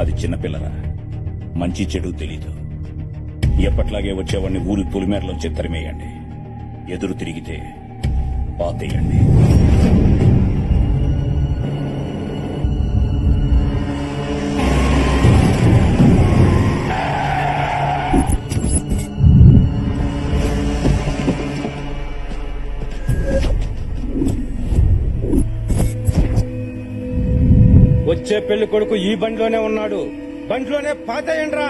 అది చిన్నపిల్లరా, మంచి చెడు తెలీదు. ఎప్పట్లాగే వచ్చేవాడిని ఊరి పొలిమేరలో తరిమేయండి. ఎదురు తిరిగితే పాతేయండి. వచ్చే పెళ్లి కొడుకు ఈ బండిలోనే ఉన్నాడు. బండిలోనే పాతేయండ్రా.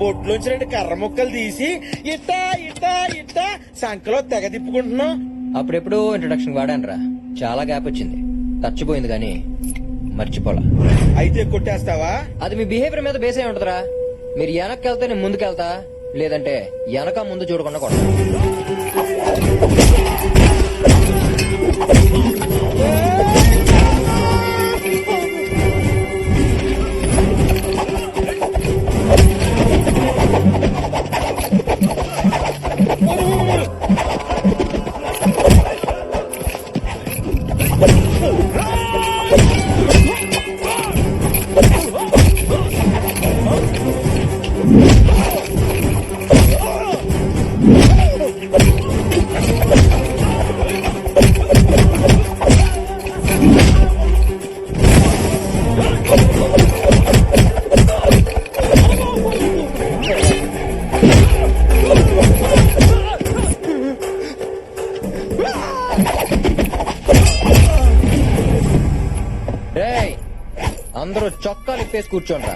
బొట్లోంచి 2 కర్ర ముక్కలు తీసి ఇట్టా ఇట్టా ఇట్టా సంకలో తెగ తిప్పుకుంటున్నావు. అప్పుడెప్పుడు ఇంట్రొడక్షన్ వాడానురా, చాలా గ్యాప్ వచ్చింది. తచ్చిపోయింది గానీ మర్చిపోలా. అయితే కొట్టేస్తావా? అది మీ బిహేవియర్ మీద బేస్ అయి ఉంటదిరా. మీరు వెనక్కి వెళ్తే నేను ముందుకెళ్తా, లేదంటే వెనక ముందు చూడకుండా కొడతా. రేయ్, అందరూ చొక్కాలు ఇప్పేసి కూర్చోండ్రా.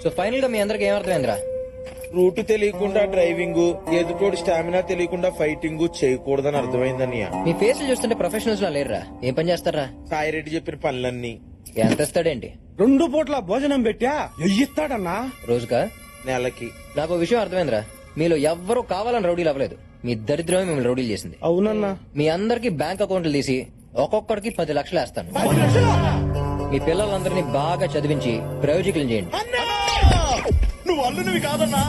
సో ఫైనల్ గా మీ అందరికి ఏమర్థమైందిరా? రూట్ తెలియకుండా డ్రైవింగ్, ఎదుటోడు స్టామినా తెలియకుండా ఫైటింగ్ చేయకూడదని అర్థమైందన్నయ్య. మీ ఫేస్లు చూస్తుంటే ప్రొఫెషనల్స్ లా లేరురా. ఏం పని చేస్తారా? సాయిరెడ్డి చెప్పిన పనులన్నీ. ఎంత ఇస్తాడేంటి? 2 పూట్ల భోజనం పెట్టా ఎయ్యిస్తాడన్నా. రోజుకా? నెలకి. నాకు ఓ విషయం అర్థమైందిరా. మీలో ఎవ్వరూ కావాలని రౌడీలు అవ్వలేదు. మీ దరిద్రమే మిమ్మల్ని రౌడీలు చేసింది. అవునన్నా. మీ అందరికి బ్యాంక్ అకౌంట్లు తీసి ఒక్కొక్కడికి 10 లక్షలు వేస్తాను. మీ పిల్లలందరినీ బాగా చదివించి ప్రయోజకులు చేయండి. నువ్వు అల్లునివి కాదన్నా,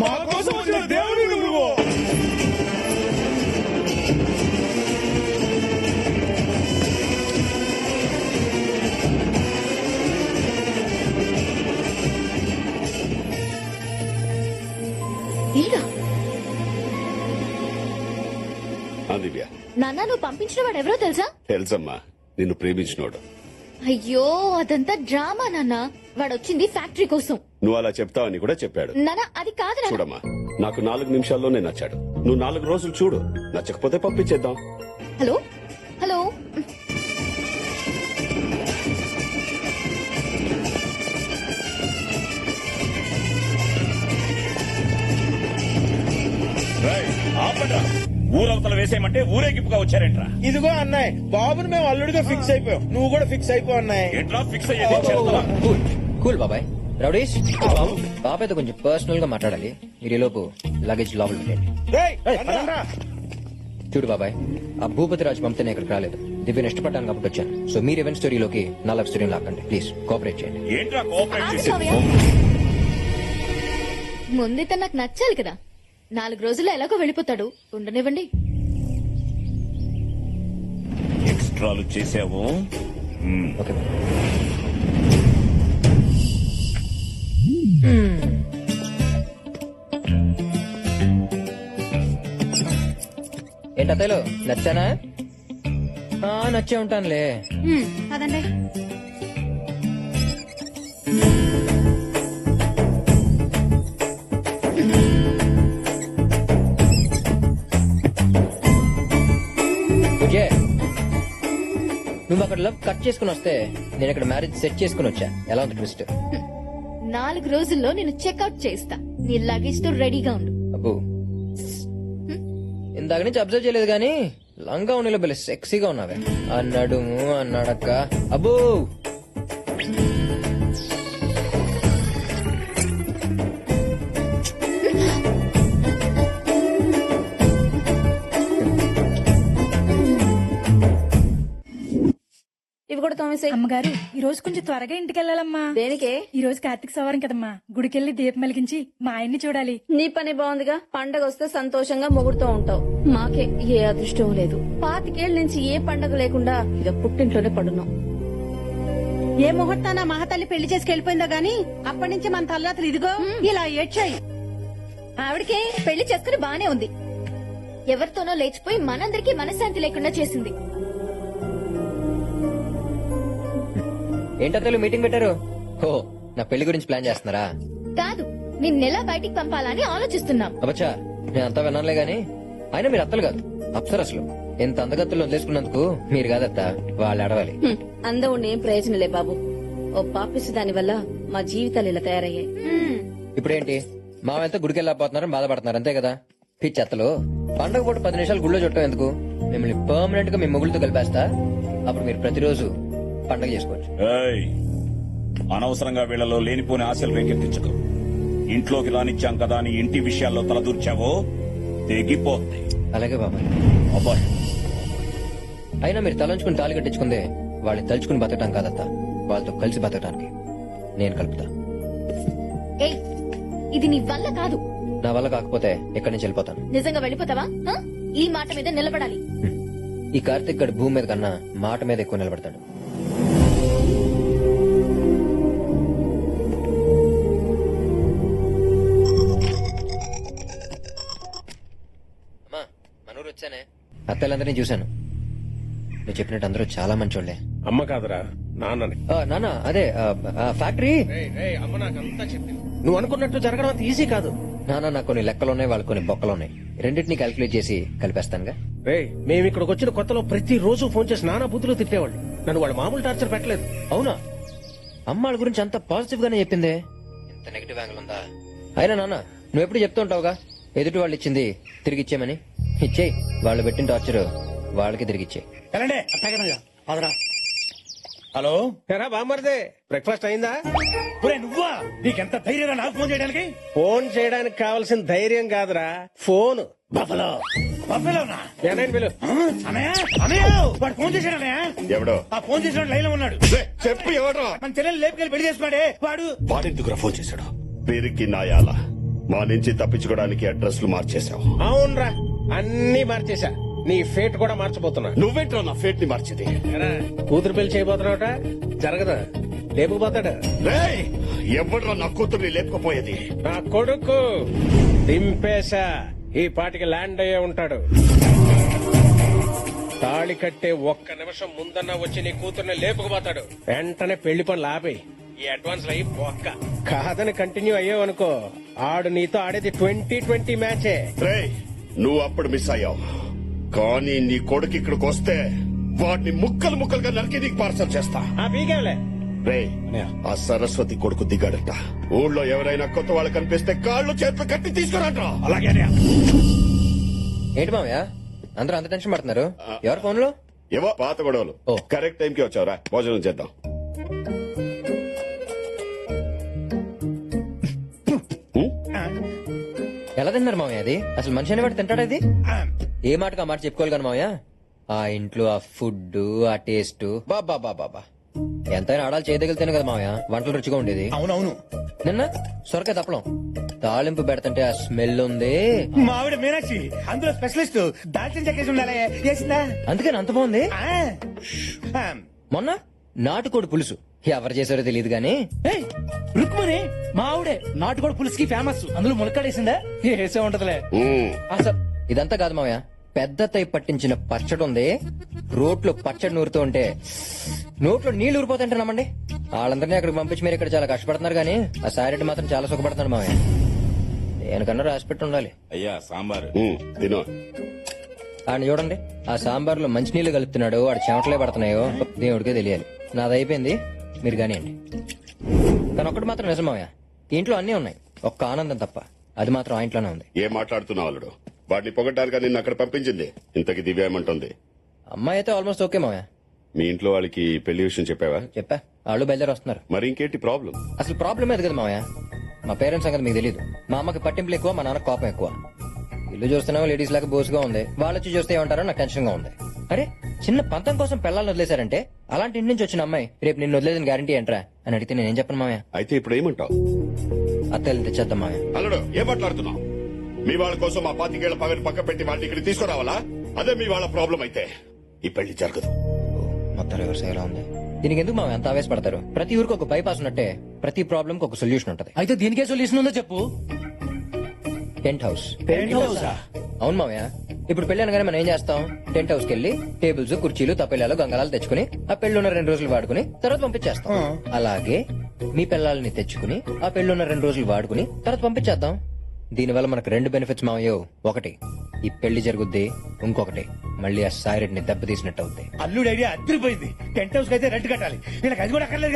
మా కోసం వచ్చిన దేవుడి నువ్వు. దివ్య, నాన్న, నువ్వు పంపించిన వాడు ఎవరో తెలుసా? తెలుసమ్మా, నిన్ను ప్రేమించినోడు. అయ్యో, అదంతా డ్రామా నాన్న. వాడు వచ్చింది ఫ్యాక్టరీ కోసం. నువ్వు అలా చెప్తావని కూడా చెప్పాడు. నాన్న, అది కాదు నాన్న. చూడమ్మా, నాకు 4 నిమిషాల్లోనే నచ్చాడు. నువ్వు 4 రోజులు చూడు, నచ్చకపోతే పంపించేద్దాం. హలో హలో, ఊరవతల వేసేయమంటే ఊరేగింపుగా వచ్చారేంట్రా? ఇదిగో అన్నాయ్, బాబుని మేము అల్లుడిగా ఫిక్స్ అయిపోయాం. నువ్వు కూడా ఫిక్స్ అయిపో అన్నాయ్. ఎట్లా ఫిక్స్ అయ్యేది? చేస్తావా? కూల్ బాబాయ్. రౌడీష్, బాబాయ్తో కొంచెం పర్సనల్ గా మాట్లాడాలి. మీరు లోపు లగేజ్ లోపల పెట్టండి. రేయ్, పదండ్రా. చూడు బాబాయ్, ఆ భూపతి రాజు పంపితే ఇక్కడికి రాలేదు. దివ్యను ఇష్టపడ్డాను కాబట్టి వచ్చాను. సో మీరు ఈవెంట్ స్టోరీలోకి నా లవ్ స్టోరీని లాక్కండి ప్లీజ్. కోఆపరేట్ చేయండి. ఏంట్రా కోఆపరేట్ ఆగు చేసేది? మావయ్య. ముందే తను నాకు నచ్చాలి కదా. 4 రోజుల్లో ఎలాగో వెళ్ళిపోతాడు, ఉండనివ్వండి. ఎక్స్ట్రాలు చేసావు. ఓకే ఏంటో నచ్చానా? నచ్చే ఉంటానులే. అదండి. విజయ్, నువ్వు అక్కడ లవ్ కట్ చేసుకుని వస్తే నేను ఇక్కడ మ్యారేజ్ సెట్ చేసుకుని వచ్చా. ఎలా ఉంది ట్విస్ట్? 4 రోజుల్లో నేను చెక్అవుట్ చేస్తా. నీ లగేజ్ తో రెడీగా ఉండు. అబ్బో, ఇందాక నుంచి అబ్జర్వ్ చేయలేదు కానీ లంగా ఉండిలో బెల్లి సెక్సీగా ఉన్నావే. అన్నాడు అన్నాడక్క. అబ్బో, ఇవి కూడా తోమేసే. అమ్మగారు ఈ రోజు కొంచెం త్వరగా ఇంటికి వెళ్ళాలమ్మా. దేనికే? ఈ రోజు కార్తీక సవారం కదమ్మా, గుడికెళ్ళి దీపం వెలిగించి మా ఆయన్ని చూడాలి. నీ పని బాగుందిగా. పండగ వస్తే సంతోషంగా మొగుడుతూ ఉంటావు. మాకే ఏ అదృష్టం లేదు. 25 ఏళ్ల నుంచి ఏ పండగ లేకుండా ఇక పుట్టింట్లోనే పడున్నాం. ఏ ముహూర్తాన మహాతల్లి పెళ్లి చేసుకు వెళ్ళిపోయిందో గాని అప్పటి నుంచి మన తల్లాతలు ఇదిగో ఇలా ఏడ్చాయి. ఆవిడకే పెళ్లి చేసుకుని బానే ఉంది. ఎవరితోనో లేచిపోయి మనందరికీ మనశ్శాంతి లేకుండా చేసింది. ఏంటో మీటింగ్ పెట్టారు? ఓ, నా పెళ్లి గురించి ప్లాన్ చేస్తున్నారా? కాదు, నిన్నెలా బయటికి పంపాలని ఆలోచిస్తున్నాం. అబ్బచ్చా, నేను అంతా విన్నానులే గాని అయినా మీరు అత్తలు కాదు, అప్సరసలు. ఎంత అందగత్తులు వదిలేసుకున్నందుకు మీరు కాదత్త, వాళ్ళు అడవాలి. అందం ఉండి ఏం ప్రయోజనలే బాబు. ఓ పాపిస్తు దాని వల్ల మా జీవితాలు ఇలా తయారయ్యాయి. ఇప్పుడేంటి, మావంతా గుడికి వెళ్ళకపోతున్నారని బాధపడుతున్నారు అంతే కదా? పిచ్చెత్తలు. పండగ పూట 10 నిమిషాలు గుళ్ళో చుట్టం ఎందుకు? మిమ్మల్ని పర్మనెంట్ గా మీ మొగుళ్ళతో కలిపేస్తా. అప్పుడు మీరు ప్రతిరోజు పండగ చేసుకోవచ్చు. ఏయ్, అనవసరంగా వీళ్ళలో లేనిపోని ఆశలు రేకెత్తించకు. ఇంట్లోకి రానిచ్చాం కదా అని ఇంటి విషయాల్లో తలదూర్చావో తెగిపోద్ది. అలాగే బాబాయ్. అబ్బాయి, అయినా మీరు తలంచుకుని తాళి కట్టించుకుందే వాళ్ళని తలుచుకుని బతకటం కాదత్త, వాళ్ళతో కలిసి బతకటానికి నేను కలుపుతా. ఏయ్, ఇది నీ వల్ల కాదు. నా వల్ల కాకపోతే ఎక్కడి నుంచి వెళ్ళిపోతాను. నిజంగా వెళ్ళిపోతావా? ఆ? ఈ మాట మీద నిలబడాలి. ఈ కార్తిక్ గడు భూమి మీద కన్నా మాట మీద ఎక్కువ నిలబడతాడు. అమ్మా, మనూరు వచ్చానే. అత్తలందరినీ చూశాను. నువ్వు చెప్పినట్టు అందరూ చాలా మంచోళ్లే. అమ్మ కాదురా, నాన్నని. నాన్న అదే ఫ్యాక్టరీ. అమ్మ నాకంతా చెప్పింది. నువ్వు అనుకున్నట్టు జరగడం అంత ఈజీ కాదు. నాన్న, నాకు కొన్ని లెక్కలున్నాయి, వాళ్ళకి కొన్ని బొక్కలున్నాయి. రెండింటినీ క్యాల్కులేట్ చేసి కలిపేస్తానుగా. రే, మేము ఇక్కడికి వచ్చిన కొత్తలో ప్రతి రోజు ఫోన్ చేసి నానా బుద్ధులు తిట్టేవాళ్ళు. నన్ను వాళ్ళు మామూలు టార్చర్ పెట్టలేదు. అవునా? అమ్మాళ్ళ గురించి అంత పాజిటివ్ గానే చెప్పిందే. ఇంత నెగిటివ్ యాంగిల్ ఉందా? అయినా నాన్న, నువ్వు ఎప్పుడు చెప్తూ ఉంటావుగా ఎదుటి వాళ్ళు ఇచ్చింది తిరిగి ఇచ్చేయమని. ఇచ్చేయి. వాళ్ళు పెట్టిన టార్చర్ వాళ్ళకి తిరిగిచ్చేయి. హలో, ఎరా బామ్మర్దే, బ్రేక్ఫాస్ట్ అయిందా? ఒరే నువ్వా? నీకెంత ధైర్యం నాకు ఫోన్ చేయడానికి? ఫోన్ చేయడానికి కావాల్సిన ధైర్యం కాదురా, ఫోన్. బఫలో బఫలోనా? ఏనాయన పిలు. అనయ్య, అనయ్య, వాడు ఫోన్ చేశాడు అన్నయ్య. ఎవడో ఆ ఫోన్ చేసిన లైన్ లో ఉన్నాడు. చెప్పు, ఎవడో? మన చెల్లెలు లేపుకెళ్ళి పెళ్లి చేసుకున్నాడే వాడు. వాడెందుకురా ఫోన్ చేశాడు? పేరుకి నాయాల మా నుంచి తప్పించుకోవడానికి అడ్రస్లు మార్చేశావు. అవునరా, అన్ని మార్చేశా. నీ ఫేట్ కూడా మార్చబోతున్నా. నువ్వేంట్రా నా ఫేట్ ని మార్చేది? ఎరా, కూతురు పెళ్లి చేయబోతున్నావుట, జరగదా? లేపుకుపోతాడు. రేయ్, ఎవడ్రా నా కూతుర్ని లేపుకుపోయేది? నా కొడుకు దింపేశా. ఈ పాటికి ల్యాండ్ అయ్యే ఉంటాడు. తాళి కట్టే 1 నిమిషం ముందన్నా వచ్చి నీ కూతుర్ని లేపుకుపోతాడు. వెంటనే పెళ్లి పనులు ఆపేయి. ఈ అడ్వాన్స్ అయ్యి ఒక్క కాదని కంటిన్యూ అయ్యావనుకో, ఆడు నీతో ఆడేది 2020 మ్యాచే. రేయ్, నువ్వు అప్పుడు మిస్ అయ్యావు, కానీ నీ కొడుకు ఇక్కడికి వస్తే వాడిని ముక్కలు ముక్కలుగా నరికి నీకు పార్సల్ చేస్తా. ఆ పీకేవలే. రేయ్, ఆ సరస్వతి కొడుకు దిగాడట. ఊళ్ళో ఎవరైనా కొత్త వాళ్ళు కనిపిస్తే కాళ్ళు చేతులు కట్టి తీసుకురాట. అలాగే అన్నయ్య. ఏంటి మామయ్య అందరూ అంత టెన్షన్ పడుతున్నారు? ఎవరు ఫోన్ లో? ఏవో పాత గొడవలు. ఓ. కరెక్ట్ టైంకి వచ్చావురా, భోజనం చేద్దాం. ఎలా తిన్నారు మామయ్య? అది అసలు మనిషి అనేవాడు తింటాడా? ఇది ఏ మాటకు ఆ మాట చెప్పుకోవాలి కానీ మామయ్య, ఆ ఇంట్లో ఆ ఫుడ్, ఆ టేస్ట్, బాబా బాబా ఎంతైనా ఆడాలి చేయదగిలితేనే కదా మామయ్య వంటలు రుచిగా ఉండేది. అవునవును. నిన్న సొరకాయ తప్పలం తాలింపు పెడతంటే ఆ స్మెల్ ఉంది. మా ఆవిడ మీనాక్షి అందులో స్పెషలిస్ట్. దాల్చిన చెక్కేసి ఉండాలి. చేసిందా? అందుకని అంత బాగుంది. ఆ. మొన్న నాటుకోడి పులుసు ఎవరు చేశారో తెలియదు గానీ రుక్మని మా ఆవిడే నాటుకోడి పులుసుకి ఫేమస్. అందులో ములక్కాడేసిందా? వేసే ఉంటదిలే. అసలు ఇదంతా కాదు మామయ్య, పెద్ద తై పట్టించిన పచ్చడి ఉంది. రోట్లో పచ్చడి నూరుతూ ఉంటే నోట్లో నీళ్లు ఊరిపోతుంటే నమ్మండి. వాళ్ళందరినీ అక్కడికి పంపించి మీరు ఇక్కడ చాలా కష్టపడుతున్నారు కానీ ఆ సారెడ్డి మాత్రం చాలా సుఖపడుతున్నాడు మామయ్య. దేనికన్నా రాసి పెట్టి ఉండాలి. అయ్యా సాంబారు. తిను. ఆయన చూడండి ఆ సాంబార్లో మంచినీళ్ళు కలుపుతున్నాడు వాడు చెమటలే పడుతున్నాయో దేవుడికే తెలియాలి. నాది అయిపోయింది, మీరు కానివ్వండి. కానీ ఒక్కటి మాత్రం నిజం మావయ్య, ఈ ఇంట్లో అన్నీ ఉన్నాయి, ఒక్క ఆనందం తప్ప. అది మాత్రం ఆ ఇంట్లోనే ఉంది. ఏం మాట్లాడుతున్నావు అల్లుడు? వాడిని పొగడ్డానికి నిన్ను అక్కడ పంపించింది. ఇంతకి దివ్య ఏమంటుంది? అమ్మాయి అయితే ఆల్మోస్ట్ ఓకే మావయ్య. మీ ఇంట్లో వాళ్ళకి పెళ్లి విషయం చెప్పావా? చెప్పా, వాళ్ళు బయలుదేరి వస్తున్నారు. మరి ఇంకేంటి ప్రాబ్లం? అసలు ప్రాబ్లం ఏది కదా మావయ్య, మా పేరెంట్స్ సంగతి మీకు తెలియదు. మా అమ్మకి పట్టింపులు ఎక్కువ, మా నాన్న కోపం ఎక్కువ. ఇల్లు చూస్తున్నావు లేడీస్ లాగా బోసుగా ఉంది, వాళ్ళు వచ్చి చూస్తే ఏమంటారో నాకు టెన్షన్ గా ఉంది. అరే చిన్న పంతం కోసం పిల్లల్ని వదిలేశారంటే అలాంటి ఇంటి నుంచి వచ్చిన అమ్మాయి రేపు నిన్ను వదిలేదని గ్యారంటీ ఏంట్రా అని అడిగితే నేనేం చెప్పను మావయ్య. అయితే ఇప్పుడు ఏమంటావు? అత్తలు తెచ్చేద్దాం మావయ్య. అల్లుడు ఏం మాట్లాడుతున్నావు? మీ వాళ్ళ కోసం ఆ 25 పగని పక్క పెట్టి వాళ్ళని ఇక్కడ తీసుకురావాలా? అదే మీ వాళ్ళ ప్రాబ్లం అయితే ఈ పెళ్లి జరగదు. మొత్తం రివర్స్ అయ్యేలా ఉంది. దీనికి ఎందుకు మావయ్య అంత ఆవేశపడతారు? ప్రతి ఊరికి ఒక బైపాస్ ఉన్నట్టే ప్రతి ప్రాబ్లం కి ఒక సొల్యూషన్ ఉంటది. అయితే దీనికే సొల్యూషన్ ఉందో చెప్పు. Tent house. అవును మావయ్య, ఇప్పుడు పెళ్లి అనగానే మనం ఏం చేస్తాం? టెంట్ హౌస్ కి వెళ్లి టేబుల్స్ కుర్చీలు తప్పెళ్ళాలు గంగళాలు తెచ్చుకుని ఆ పెళ్లి ఉన్న 2 రోజులు వాడుకుని తర్వాత పంపించేస్తాం. అలాగే మీ పిల్లల్ని తెచ్చుకుని ఆ పెళ్లి ఉన్న 2 రోజులు వాడుకుని తర్వాత పంపించేద్దాం. దీనివల్ల మనకు 2 బెనిఫిట్స్ మావయ్య. ఒకటి ఈ పెళ్లి జరుగుద్ది, ఇంకొకటి మళ్ళీ ఆ సాయిరెడ్డిని దెబ్బతీసినట్టు అవుద్ది. అల్లుడు ఐడియా అదిరిపోయింది. టెంట్ హౌస్ అయితే రెంట్ కట్టాలి, వీళ్ళకి అది కూడా అక్కర్లేదు.